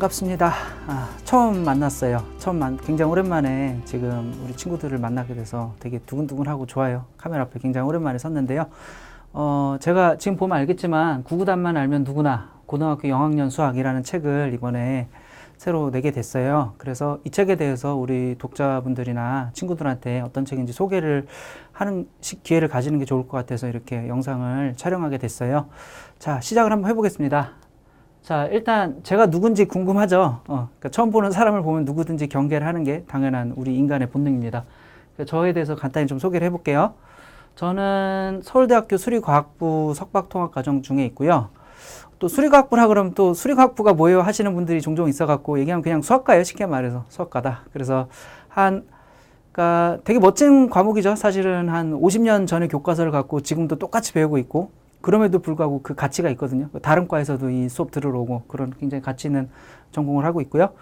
반갑습니다. 처음 만났어요. 굉장히 오랜만에 지금 우리 친구들을 만나게 돼서 되게 두근두근하고 좋아요. 카메라 앞에 굉장히 오랜만에 섰는데요. 제가 지금 보면 알겠지만 구구단만 알면 누구나 고등학교 영학년 수학이라는 책을 이번에 새로 내게 됐어요. 그래서 이 책에 대해서 우리 독자분들이나 친구들한테 어떤 책인지 소개를 하는 기회를 가지는 게 좋을 것 같아서 이렇게 영상을 촬영하게 됐어요. 자, 시작을 한번 해보겠습니다. 자, 일단 제가 누군지 궁금하죠. 그러니까 처음 보는 사람을 보면 누구든지 경계를 하는 게 당연한 우리 인간의 본능입니다. 저에 대해서 간단히 좀 소개를 해볼게요. 저는 서울대학교 수리과학부 석박통합과정 중에 있고요. 또 수리과학부라 그러면 또 수리과학부가 뭐예요 하시는 분들이 종종 있어갖고 얘기하면 그냥 수학과예요. 쉽게 말해서 수학과다. 그래서 그러니까 되게 멋진 과목이죠. 사실은 한 50년 전의 교과서를 갖고 지금도 똑같이 배우고 있고, 그럼에도 불구하고 그 가치가 있거든요. 다른 과에서도 이 수업 들으러 오고 그런 굉장히 가치 있는 전공을 하고 있고요.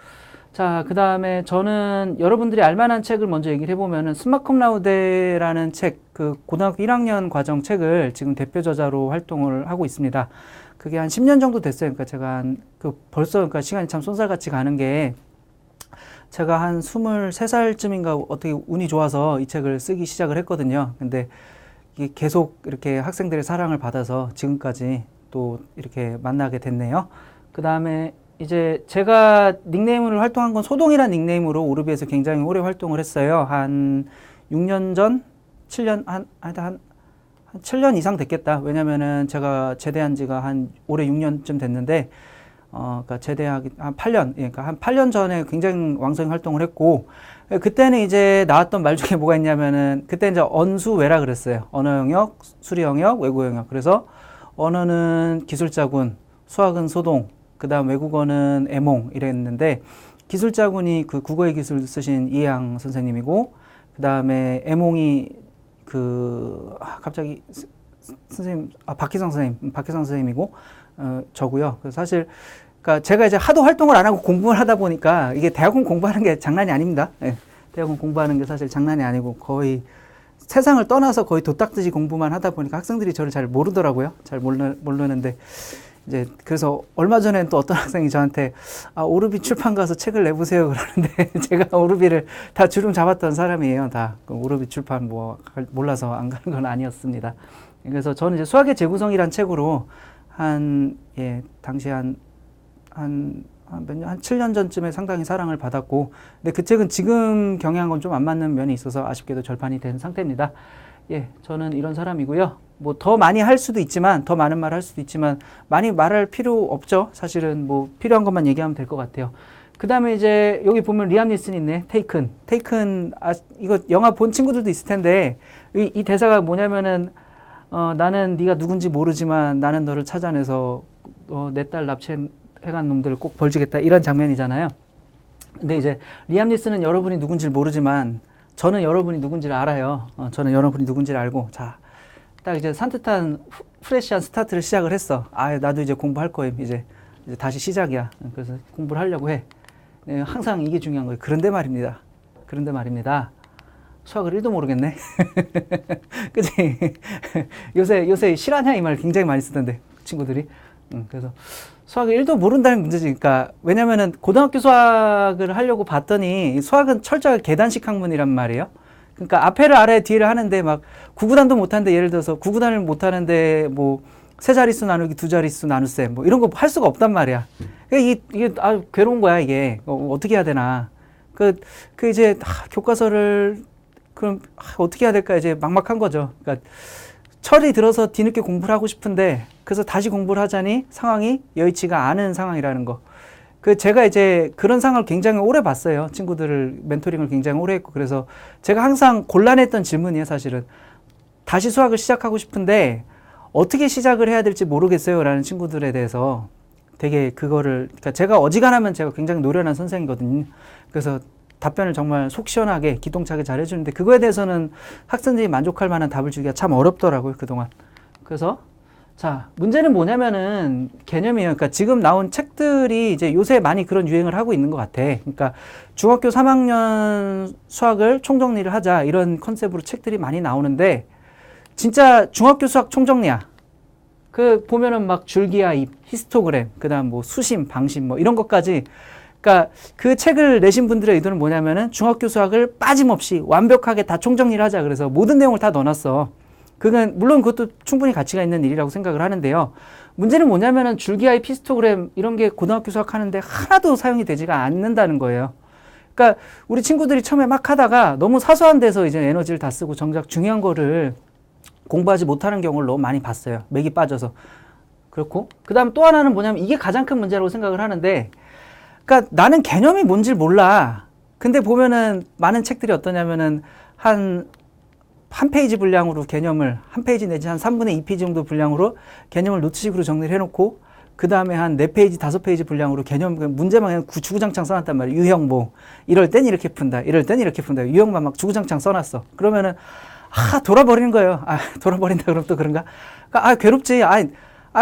자, 그 다음에 저는 여러분들이 알만한 책을 먼저 얘기를 해보면은 스마컴라우데라는 책, 그 고등학교 1학년 과정 책을 지금 대표 저자로 활동을 하고 있습니다. 그게 한 10년 정도 됐어요. 그러니까 제가 벌써 그러니까 시간이 참 쏜살같이 가는 게, 제가 한 23살쯤인가 어떻게 운이 좋아서 이 책을 쓰기 시작을 했거든요. 근데 이게 계속 이렇게 학생들의 사랑을 받아서 지금까지 또 이렇게 만나게 됐네요. 그 다음에 이제 제가 닉네임으로 활동한 건 소동이라는 닉네임으로 오르비에서 굉장히 오래 활동을 했어요. 한 6년 전? 7년? 한 7년 이상 됐겠다. 왜냐면은 제가 제대한 지가 올해 6년쯤 됐는데, 그러니까 제대하기 한 8년, 그러니까 한 8년 전에 굉장히 왕성히 활동을 했고, 그때는 이제 나왔던 말 중에 뭐가 있냐면은, 그때 이제 언수외라 그랬어요. 언어 영역, 수리 영역, 외국어 영역. 그래서 언어는 기술자군, 수학은 소동, 그 다음 외국어는 애몽 이랬는데, 기술자군이 그 국어의 기술 쓰신 이해양 선생님이고, 그 다음에 애몽이 갑자기 선생님, 박희성 선생님이고, 저고요. 그래서 사실, 그러니까 제가 이제 하도 활동을 안 하고 공부를 하다 보니까 이게 대학원 공부하는 게 장난이 아닙니다. 네. 대학원 공부하는 게 사실 장난이 아니고 거의 세상을 떠나서 거의 도딱지지 공부만 하다 보니까 학생들이 저를 잘 모르더라고요. 잘 모르는데 이제 그래서 얼마 전엔 또 어떤 학생이 저한테 오르비 출판 가서 책을 내보세요 그러는데 제가 오르비를 다 주름 잡았던 사람이에요. 다 오르비 출판 뭐 몰라서 안 가는 건 아니었습니다. 그래서 저는 이제 수학의 재구성이란 책으로 당시 한 7년 전쯤에 상당히 사랑을 받았고, 근데 그 책은 지금 경향은 좀 안 맞는 면이 있어서 아쉽게도 절판이 된 상태입니다. 예, 저는 이런 사람이고요. 뭐 더 많이 할 수도 있지만, 더 많은 말을 할 수도 있지만, 많이 말할 필요 없죠. 사실은 뭐 필요한 것만 얘기하면 될 것 같아요. 그 다음에 이제 여기 보면 리암 니슨 있네. 테이큰. 이거 영화 본 친구들도 있을 텐데, 이 대사가 뭐냐면은, 나는 네가 누군지 모르지만 나는 너를 찾아내서 내 딸 납치해간 놈들을 꼭 벌주겠다, 이런 장면이잖아요. 근데 이제 리암 니슨은 여러분이 누군지를 모르지만 저는 여러분이 누군지를 알아요. 저는 여러분이 누군지를 알고, 자, 딱 이제 산뜻한 프레시한 스타트를 시작을 했어. 나도 이제 공부할 거임. 이제 다시 시작이야. 그래서 공부를 하려고 해. 네, 항상 이게 중요한 거예요. 그런데 말입니다. 수학을 1도 모르겠네. 그치? 요새 실화냐 이 말 굉장히 많이 쓰던데, 친구들이. 그래서 수학을 1도 모른다는 문제지. 그러니까 왜냐면은 고등학교 수학을 하려고 봤더니 수학은 철저하게 계단식 학문이란 말이에요. 그러니까 앞에를 알아야 뒤를 하는데, 막 구구단도 못하는데, 예를 들어서 구구단을 못하는데 뭐 세 자릿수 나누기 두 자릿수 나눗셈 뭐 이런 거 할 수가 없단 말이야. 이게 괴로운 거야. 이게 어떻게 해야 되나. 이제 교과서를 그럼 어떻게 해야 될까, 이제 막막한 거죠. 그러니까 철이 들어서 뒤늦게 공부를 하고 싶은데, 그래서 다시 공부를 하자니 상황이 여의치가 않은 상황이라는 거. 제가 이제 그런 상황을 굉장히 오래 봤어요. 친구들을 멘토링을 굉장히 오래 했고, 그래서 제가 항상 곤란했던 질문이에요, 사실은. 다시 수학을 시작하고 싶은데 어떻게 시작을 해야 될지 모르겠어요 라는 친구들에 대해서 되게 그러니까 제가 어지간하면 제가 굉장히 노련한 선생이거든요. 그래서 답변을 정말 속 시원하게 기똥차게 잘 해주는데, 그거에 대해서는 학생들이 만족할 만한 답을 주기가 참 어렵더라고요, 그동안. 그래서 자, 문제는 뭐냐면은 개념이에요. 그러니까 지금 나온 책들이 이제 요새 많이 그런 유행을 하고 있는 것 같아. 그러니까 중학교 3학년 수학을 총정리를 하자, 이런 컨셉으로 책들이 많이 나오는데, 진짜 중학교 수학 총정리야. 그 보면은 막 줄기와 잎, 히스토그램, 그다음 뭐 수심, 방심 뭐 이런 것까지. 그러니까 그 책을 내신 분들의 의도는 뭐냐면은 중학교 수학을 빠짐없이 완벽하게 다 총정리를 하자. 그래서 모든 내용을 다 넣어놨어. 그건 물론 그것도 충분히 가치가 있는 일이라고 생각을 하는데요. 문제는 뭐냐면은 줄기와 잎, 히스토그램 이런 게 고등학교 수학하는데 하나도 사용이 되지가 않는다는 거예요. 그러니까 우리 친구들이 처음에 막 하다가 너무 사소한 데서 이제 에너지를 다 쓰고 정작 중요한 거를 공부하지 못하는 경우를 너무 많이 봤어요. 맥이 빠져서. 그렇고 그 다음 또 하나는 뭐냐면 이게 가장 큰 문제라고 생각을 하는데, 그러니까 나는 개념이 뭔지 몰라. 근데 보면은 많은 책들이 어떠냐면은 한 페이지 분량으로 개념을 한 페이지 내지 한 3분의 2 페이지 정도 분량으로 개념을 노트식으로 정리를 해놓고 그 다음에 한 4페이지, 5페이지 분량으로 개념, 문제만 그냥 주구장창 써놨단 말이에요. 유형뭐. 이럴 땐 이렇게 푼다. 이럴 땐 이렇게 푼다. 유형만 막 주구장창 써놨어. 그러면은, 돌아버리는 거예요. 돌아버린다 그러면 또 그런가? 괴롭지.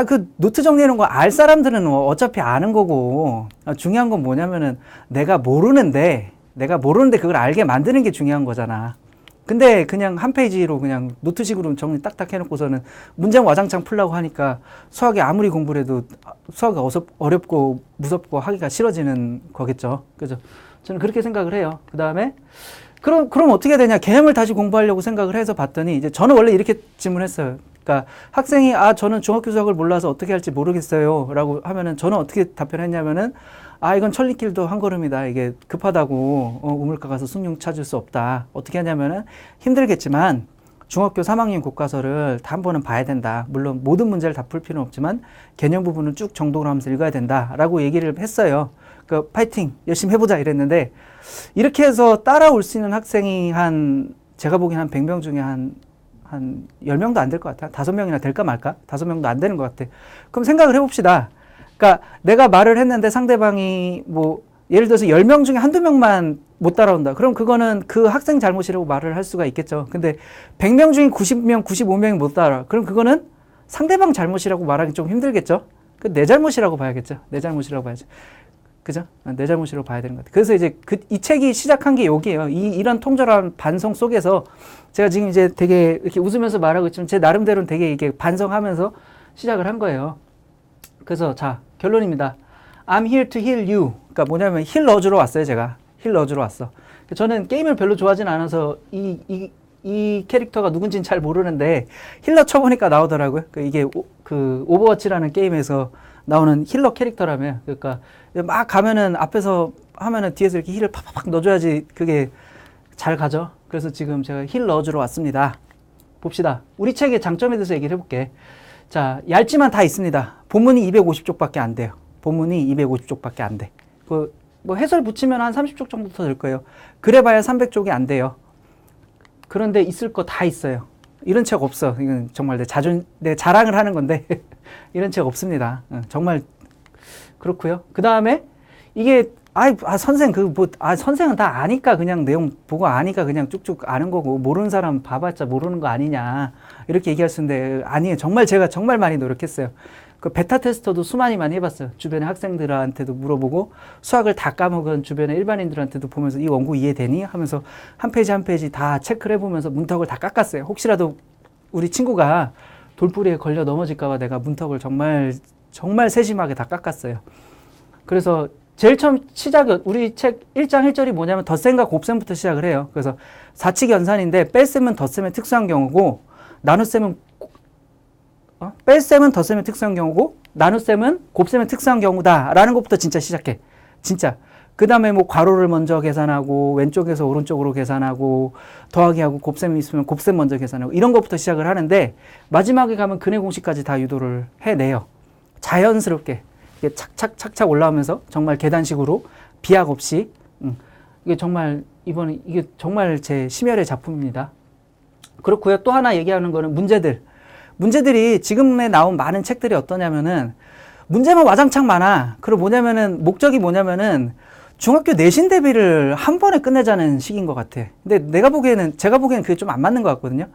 그 노트 정리해놓은 거 알 사람들은 어차피 아는 거고, 중요한 건 뭐냐면은 내가 모르는데 그걸 알게 만드는 게 중요한 거잖아. 근데 그냥 한 페이지로 그냥 노트식으로 정리 딱딱 해놓고서는 문제는 와장창 풀라고 하니까 수학이 아무리 공부를 해도 수학이 어렵고 무섭고 하기가 싫어지는 거겠죠. 그죠? 저는 그렇게 생각을 해요. 그 다음에 그럼 어떻게 되냐? 개념을 다시 공부하려고 생각을 해서 봤더니 이제 저는 원래 이렇게 질문했어요. 그러니까 학생이 저는 중학교 수학을 몰라서 어떻게 할지 모르겠어요 라고 하면은 저는 어떻게 답변했냐면은 이건 천리길도 한 걸음이다. 이게 급하다고 우물가 가서 숭늉 찾을 수 없다. 어떻게 하냐면은 힘들겠지만 중학교 3학년 교과서를 다 한 번은 봐야 된다. 물론 모든 문제를 다 풀 필요는 없지만 개념 부분은 쭉 정독을 하면서 읽어야 된다 라고 얘기를 했어요. 그 파이팅 열심히 해보자 이랬는데, 이렇게 해서 따라올 수 있는 학생이 제가 보기엔 한 100명 중에 한 10명도 안 될 것 같아. 5명이나 될까 말까? 5명도 안 되는 것 같아. 그럼 생각을 해봅시다. 그러니까 내가 말을 했는데 상대방이 뭐 예를 들어서 10명 중에 한두 명만 못 따라온다. 그럼 그거는 그 학생 잘못이라고 말을 할 수가 있겠죠. 근데 100명 중에 90명, 95명이 못 따라. 그럼 그거는 상대방 잘못이라고 말하기 좀 힘들겠죠. 내 잘못이라고 봐야겠죠. 내 잘못이라고 봐야죠. 그죠? 내 잘못이라고 봐야 되는 것 같아요. 그래서 이제 이 책이 시작한 게 여기예요. 이런 통절한 반성 속에서 제가 지금 이제 되게 이렇게 웃으면서 말하고 있지만 제 나름대로는 되게 이게 반성하면서 시작을 한 거예요. 그래서 자, 결론입니다. I'm here to heal you. 그러니까 뭐냐면 힐 넣어주러 왔어요, 제가. 힐 넣어주러 왔어. 저는 게임을 별로 좋아하진 않아서 이 캐릭터가 누군지는 잘 모르는데 힐러 쳐보니까 나오더라고요. 이게 그 오버워치라는 게임에서 나오는 힐러 캐릭터라며. 그러니까 막 가면은 앞에서 하면은 뒤에서 이렇게 힐을 팍팍팍 넣어줘야지 그게 잘 가죠. 그래서 지금 제가 힐 넣어주러 왔습니다. 봅시다. 우리 책의 장점에 대해서 얘기를 해볼게. 자, 얇지만 다 있습니다. 본문이 250쪽밖에 안 돼요. 본문이 250쪽밖에 안 돼. 뭐 해설 붙이면 한 30쪽 정도 더 될 거예요. 그래봐야 300쪽이 안 돼요. 그런데 있을 거 다 있어요. 이런 책 없어. 이건 정말 내 자랑을 하는 건데 이런 책 없습니다. 정말 그렇고요. 그 다음에 이게 선생 선생은 다 아니까 그냥 내용 보고 아니까 그냥 쭉쭉 아는 거고 모르는 사람 봐봤자 모르는 거 아니냐 이렇게 얘기할 수 있는데 아니에요. 정말 제가 정말 많이 노력했어요. 그 베타 테스터도 수많이 해봤어요. 주변의 학생들한테도 물어보고 수학을 다 까먹은 주변의 일반인들한테도 보면서 이 원고 이해되니? 하면서 한 페이지 한 페이지 다 체크를 해보면서 문턱을 다 깎았어요. 혹시라도 우리 친구가 돌부리에 걸려 넘어질까봐 내가 문턱을 정말 세심하게 다 깎았어요. 그래서 제일 처음 우리 책 1장 1절이 뭐냐면 덧셈과 곱셈부터 시작을 해요. 그래서 사칙 연산인데 뺄셈은 덧셈의 특수한 경우고 뺄셈은 덧셈의 특수한 경우고 나눗셈은 곱셈의 특수한 경우다라는 것부터 진짜 시작해. 진짜. 그 다음에 뭐 괄호를 먼저 계산하고 왼쪽에서 오른쪽으로 계산하고 더하기하고 곱셈이 있으면 곱셈 먼저 계산하고 이런 것부터 시작을 하는데 마지막에 가면 근해 공식까지 다 유도를 해내요. 자연스럽게 이게 착착착착 올라오면서 정말 계단식으로 비약 없이 이게 정말 이게 정말 제 심혈의 작품입니다. 그렇고요. 또 하나 얘기하는 거는 문제들이 지금에 나온 많은 책들이 어떠냐면은 문제만 와장창 많아. 그리고 목적이 뭐냐면은 중학교 내신 대비를 한 번에 끝내자는 식인 것 같아. 근데 제가 보기에는 그게 좀 안 맞는 것 같거든요.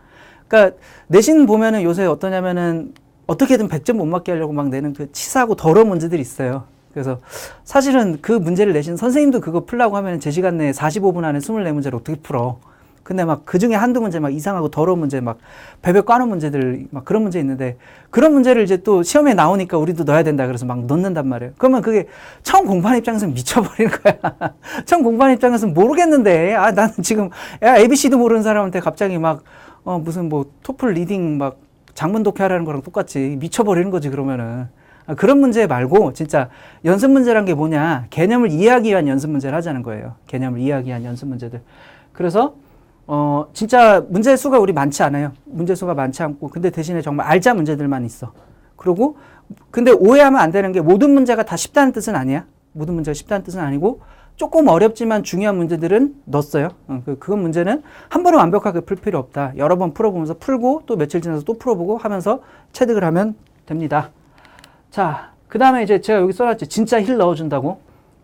그러니까 내신 보면은 요새 어떠냐면은 어떻게든 100점 못 맞게 하려고 막 내는 그 치사하고 더러운 문제들이 있어요. 그래서 사실은 그 문제를 내신 선생님도 그거 풀라고 하면 제 시간 내에 45분 안에 24문제를 어떻게 풀어. 근데 막 그 중에 한두 문제 막 이상하고 더러운 문제 막 베베 까는 문제들 막 그런 문제 있는데 그런 문제를 이제 또 시험에 나오니까 우리도 넣어야 된다 그래서 막 넣는단 말이에요. 그러면 그게 처음 공부하는 입장에서는 미쳐버리는 거야. 처음 공부하는 입장에서는 모르겠는데 나는 지금 ABC도 모르는 사람한테 갑자기 막 무슨 뭐 토플 리딩 막 장문 독해하라는 거랑 똑같이 미쳐버리는 거지 그러면은. 그런 문제 말고 진짜 연습 문제란 게 뭐냐, 개념을 이해하기 위한 연습 문제를 하자는 거예요. 개념을 이해하기 위한 연습 문제들. 그래서 진짜 문제 수가 우리 많지 않아요. 문제 수가 많지 않고 근데 대신에 정말 알짜 문제들만 있어. 그리고 근데 오해하면 안 되는 게 모든 문제가 다 쉽다는 뜻은 아니야. 모든 문제가 쉽다는 뜻은 아니고 조금 어렵지만 중요한 문제들은 넣었어요. 그건 문제는 한 번은 완벽하게 풀 필요 없다. 여러 번 풀어보면서 풀고 또 며칠 지나서 또 풀어보고 하면서 체득을 하면 됩니다. 자, 그 다음에 이제 제가 여기 써놨지. 진짜 힐 넣어준다고.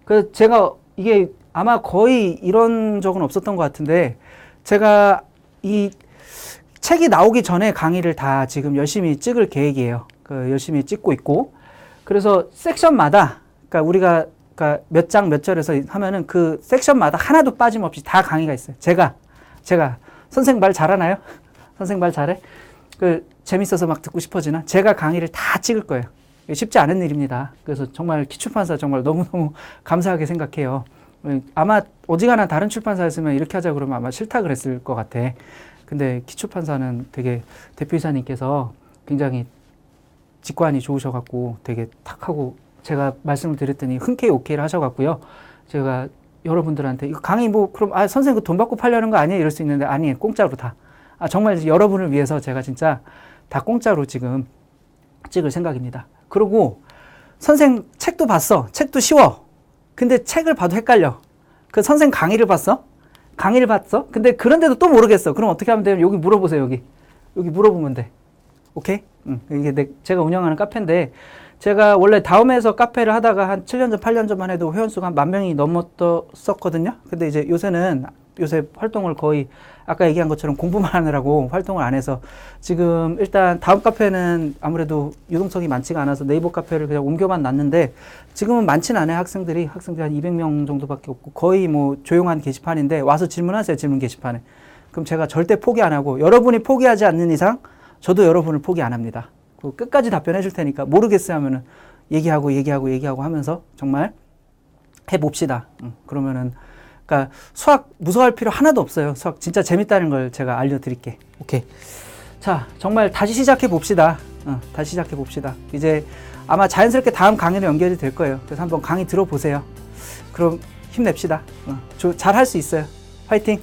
그 제가 이게 아마 거의 이런 적은 없었던 것 같은데 제가 이 책이 나오기 전에 강의를 다 지금 열심히 찍을 계획이에요. 열심히 찍고 있고. 그래서 섹션마다, 그러니까 우리가 그러니까 몇 장 몇 절에서 하면은 그 섹션마다 하나도 빠짐없이 다 강의가 있어요. 제가 선생 말 잘하나요? 선생 말 잘해? 재밌어서 막 듣고 싶어지나? 제가 강의를 다 찍을 거예요. 쉽지 않은 일입니다. 그래서 정말 키출판사 정말 너무너무 감사하게 생각해요. 아마 어지간한 다른 출판사였으면 이렇게 하자 그러면 아마 싫다 그랬을 것 같아. 근데 키출판사는 되게 대표이사님께서 굉장히 직관이 좋으셔갖고 되게 탁 하고 제가 말씀을 드렸더니 흔쾌히 오케이를 하셔갖고요. 제가 여러분들한테 이거 강의 뭐 그럼 선생님 그 돈 받고 팔려는 거 아니에요? 이럴 수 있는데 아니에요. 공짜로 다. 정말 여러분을 위해서 제가 진짜 다 공짜로 지금 찍을 생각입니다. 그리고 선생 책도 봤어. 책도 쉬워. 근데 책을 봐도 헷갈려. 그 선생 강의를 봤어? 강의를 봤어? 근데 그런데도 또 모르겠어. 그럼 어떻게 하면 돼요? 여기 물어보세요. 여기 물어보면 돼. 오케이? 이게 제가 운영하는 카페인데 제가 원래 다음에서 카페를 하다가 한 7년 전, 8년 전만 해도 회원수가 한 10,000명이 넘었었거든요. 근데 이제 요새 활동을 거의 아까 얘기한 것처럼 공부만 하느라고 활동을 안 해서 지금 일단 다음 카페는 아무래도 유동성이 많지가 않아서 네이버 카페를 그냥 옮겨만 놨는데 지금은 많지는 않아요. 학생들이 한 200명 정도밖에 없고 거의 뭐 조용한 게시판인데 와서 질문하세요. 질문 게시판에. 그럼 제가 절대 포기 안 하고 여러분이 포기하지 않는 이상 저도 여러분을 포기 안 합니다. 끝까지 답변해 줄 테니까 모르겠어요 하면은 얘기하고 하면서 정말 해봅시다. 그러면은 그러니까 수학 무서워할 필요 하나도 없어요. 수학 진짜 재밌다는 걸 제가 알려드릴게. 오케이. 자, 정말 다시 시작해 봅시다. 다시 시작해 봅시다. 이제 아마 자연스럽게 다음 강의로 연결이 될 거예요. 그래서 한번 강의 들어보세요. 그럼 힘냅시다. 잘 할 수 있어요. 화이팅!